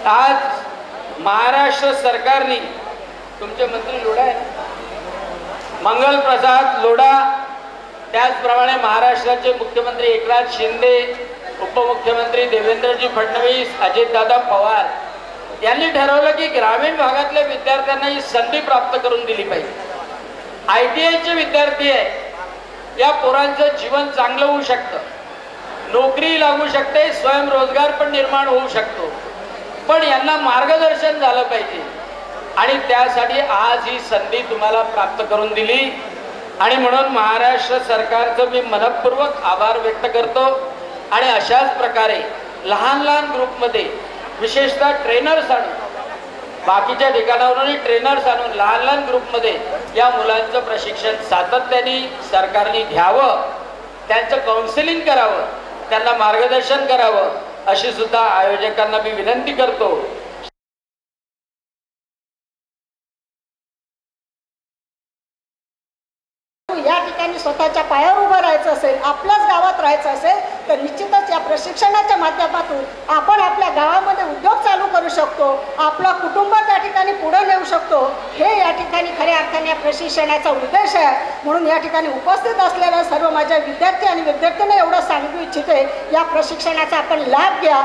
आज महाराष्ट्र सरकारने तुमचे मंत्री लोढा आहे ना, मंगल प्रसाद लोढा, त्याचप्रमाणे महाराष्ट्राचे मुख्यमंत्री एकनाथ शिंदे, उपमुख्यमंत्री देवेंद्रजी फडणवीस, अजितदादा पवार यांनी ठरवलं की ग्रामीण भागातल्या विद्यार्थ्यांना ही संधी प्राप्त करून दिली पाहिजे. ITIचे विद्यार्थी आहे, या पोरांचं जीवन चांगलं होऊ शकतं, नोकरी लागू शकते, स्वयंरोजगार पण निर्माण होऊ शकतो, पण यांना मार्गदर्शन झालं पाहिजे आणि त्यासाठी आज ही संधी तुम्हाला प्राप्त करून दिली. आणि म्हणून महाराष्ट्र सरकारचं मी मनपूर्वक आभार व्यक्त करतो. आणि अशाच प्रकारे लहान लहान ग्रुपमध्ये विशेषतः ट्रेनर्स आणून, बाकीच्या ठिकाणावरून ट्रेनर्स आणून लहान लहान ग्रुपमध्ये या मुलांचं प्रशिक्षण सातत्याने सरकारने घ्यावं, त्यांचं काउन्सिलिंग करावं, त्यांना मार्गदर्शन करावं, अशी सुद्धा आयोजकांना मी विनंती करतो. या ठिकाणी स्वतःच्या पायावर उभं राहायचं असेल, आपल्याच गावात राहायचं असेल तर निश्चितच या प्रशिक्षणाच्या माध्यमातून आपण आपल्या गावामध्ये उद्योग चालू करू शकतो, आपला कुटुंब त्या ठिकाणी पुढे नेऊ शकतो. हे या ठिकाणी खऱ्या अर्थाने या प्रशिक्षणाचा उद्देश आहे. म्हणून या ठिकाणी उपस्थित असलेल्या सर्व माझ्या विद्यार्थी आणि विद्यार्थ्यांना एवढं सांगू इच्छिते, या प्रशिक्षणाचा आपण लाभ घ्या.